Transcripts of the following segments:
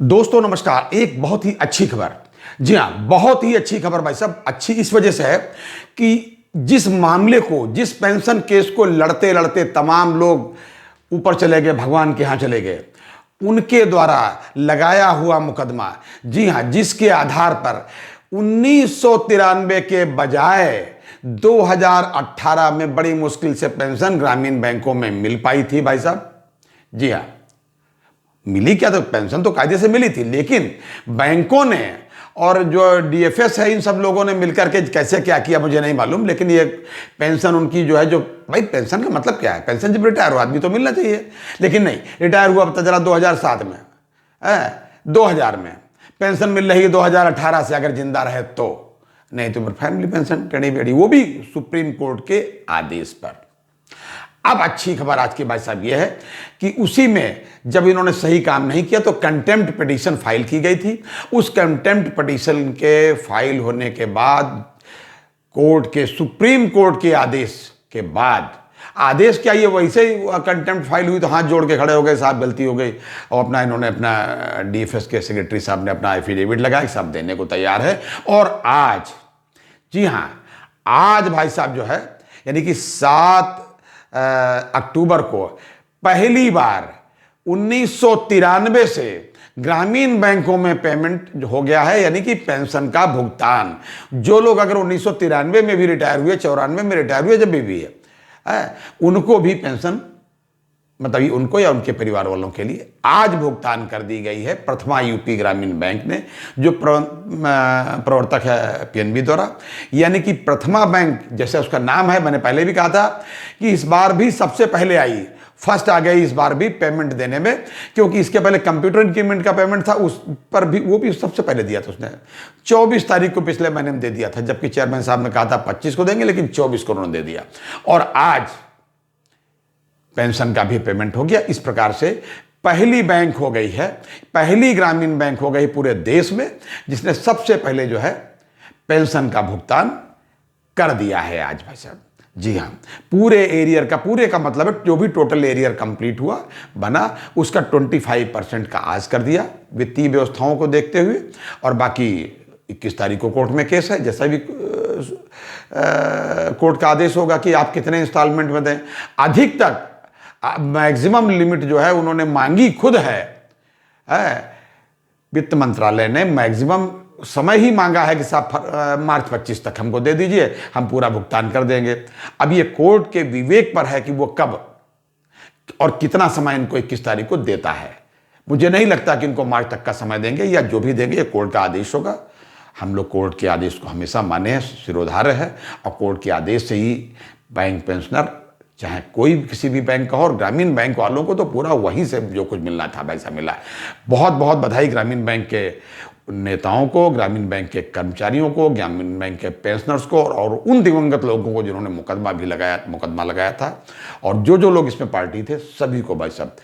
दोस्तों नमस्कार। एक बहुत ही अच्छी खबर, जी हाँ बहुत ही अच्छी खबर भाई साहब। अच्छी इस वजह से है कि जिस मामले को, जिस पेंशन केस को लड़ते लड़ते तमाम लोग ऊपर चले गए, भगवान के यहाँ चले गए, उनके द्वारा लगाया हुआ मुकदमा, जी हाँ, जिसके आधार पर 1993 के बजाय 2018 में बड़ी मुश्किल से पेंशन ग्रामीण बैंकों में मिल पाई थी भाई साहब। जी हाँ, मिली क्या, तो पेंशन तो कायदे से मिली थी, लेकिन बैंकों ने और जो डीएफएस है, इन सब लोगों ने मिलकर के कैसे क्या किया मुझे नहीं मालूम, लेकिन ये पेंशन उनकी जो है, जो भाई पेंशन का मतलब क्या है, पेंशन जब रिटायर हो आदमी तो मिलना चाहिए, लेकिन नहीं, रिटायर हुआ पता चला 2007 में, 2000 में पेंशन मिल रही है 2018 से, अगर जिंदा रहे तो, नहीं तो फैमिली पेंशन टेढ़ी बेढ़ी, वो भी सुप्रीम कोर्ट के आदेश पर। अब अच्छी खबर आज की भाई साहब यह है कि उसी में जब इन्होंने सही काम नहीं किया तो कंटेम्प्ट पिटीशन फाइल की गई थी। उस कंटेम्प्ट पिटीशन के फाइल होने के बाद कोर्ट के, सुप्रीम कोर्ट के आदेश के बाद, आदेश क्या, ये वैसे ही कंटेम्प्ट फाइल हुई तो हाथ जोड़ के खड़े हो गए, साहब गलती हो गई, और अपना इन्होंने अपना डीएफएस के सेक्रेटरी साहब ने अपना एफिडेविट लगाया, सब देने को तैयार है। और आज, जी हाँ, आज भाई साहब जो है, यानी कि 7 अक्टूबर को पहली बार 1993 से ग्रामीण बैंकों में पेमेंट हो गया है, यानी कि पेंशन का भुगतान। जो लोग अगर 1993 में भी रिटायर हुए, 94 में रिटायर हुए, जब भी है, उनको भी पेंशन, मतलब उनको या उनके परिवार वालों के लिए आज भुगतान कर दी गई है प्रथमा यूपी ग्रामीण बैंक ने, जो प्रवर्तक है पीएनबी द्वारा। यानी कि प्रथमा बैंक जैसे उसका नाम है, मैंने पहले भी कहा था कि इस बार भी सबसे पहले आई, फर्स्ट आ गई इस बार भी पेमेंट देने में, क्योंकि इसके पहले कंप्यूटर इंक्रीमेंट का पेमेंट था, उस पर भी, वो भी सबसे पहले दिया था उसने 24 तारीख को पिछले महीने में दे दिया था, जबकि चेयरमैन साहब ने कहा था 25 को देंगे, लेकिन 24 को उन्होंने दे दिया, और आज पेंशन का भी पेमेंट हो गया। इस प्रकार से पहली बैंक हो गई है, पहली ग्रामीण बैंक हो गई पूरे देश में जिसने सबसे पहले जो है पेंशन का भुगतान कर दिया है आज भाई साहब। जी हाँ, पूरे एरियर का, पूरे का मतलब है जो भी टोटल एरियर कंप्लीट हुआ बना, उसका 25% का आज कर दिया वित्तीय व्यवस्थाओं को देखते हुए। और बाकी 21 तारीख को कोर्ट में केस है, जैसा भी कोर्ट का आदेश होगा कि आप कितने इंस्टॉलमेंट में दें। अधिक तक मैक्सिमम लिमिट जो है उन्होंने मांगी खुद है, वित्त मंत्रालय ने मैक्सिमम समय ही मांगा है कि साहब मार्च 25 तक हमको दे दीजिए, हम पूरा भुगतान कर देंगे। अब ये कोर्ट के विवेक पर है कि वो कब और कितना समय इनको 21 तारीख को देता है। मुझे नहीं लगता कि इनको मार्च तक का समय देंगे, या जो भी देंगे ये कोर्ट का आदेश होगा। हम लोग कोर्ट के आदेश को हमेशा माने हैं, सिरोधार्य है, और कोर्ट के आदेश से ही बैंक पेंशनर, चाहे कोई किसी भी बैंक का हो, और ग्रामीण बैंक वालों को तो पूरा वहीं से जो कुछ मिलना था वैसा मिला। बहुत बहुत बधाई ग्रामीण बैंक के नेताओं को, ग्रामीण बैंक के कर्मचारियों को, ग्रामीण बैंक के पेंशनर्स को, और उन दिवंगत लोगों को जिन्होंने मुकदमा लगाया था, और जो जो लोग इसमें पार्टी थे सभी को भाई साहब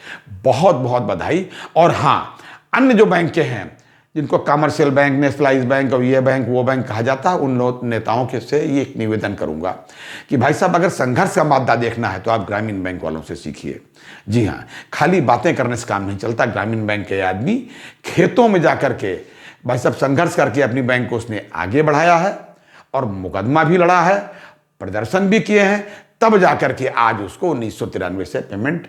बहुत बहुत बधाई। और हाँ, अन्य जो बैंकें हैं जिनको कमर्शियल बैंक, नेशनलाइज बैंक और ये बैंक वो बैंक कहा जाता है, उन नेताओं के से ये एक निवेदन करूंगा कि भाई साहब अगर संघर्ष का मादा देखना है तो आप ग्रामीण बैंक वालों से सीखिए। जी हाँ, खाली बातें करने से काम नहीं चलता। ग्रामीण बैंक के आदमी खेतों में जाकर के भाई साहब संघर्ष करके अपनी बैंक को उसने आगे बढ़ाया है, और मुकदमा भी लड़ा है, प्रदर्शन भी किए हैं, तब जाकर के आज उसको 1993 से पेमेंट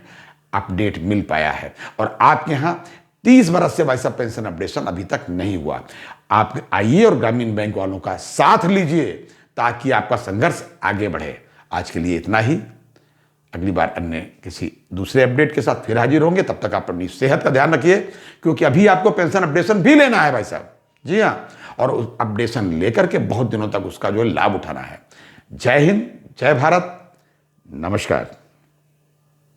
अपडेट मिल पाया है। और आपके यहाँ 30 बरस से भाई साहब पेंशन अपडेशन अभी तक नहीं हुआ। आप आइए और ग्रामीण बैंक वालों का साथ लीजिए ताकि आपका संघर्ष आगे बढ़े। आज के लिए इतना ही, अगली बार अन्य किसी दूसरे अपडेट के साथ फिर हाजिर होंगे। तब तक आप अपनी सेहत का ध्यान रखिए, क्योंकि अभी आपको पेंशन अपडेशन भी लेना है भाई साहब। जी हाँ, और उस अपडेशन लेकर के बहुत दिनों तक उसका जो लाभ उठाना है। जय हिंद, जय भारत, नमस्कार।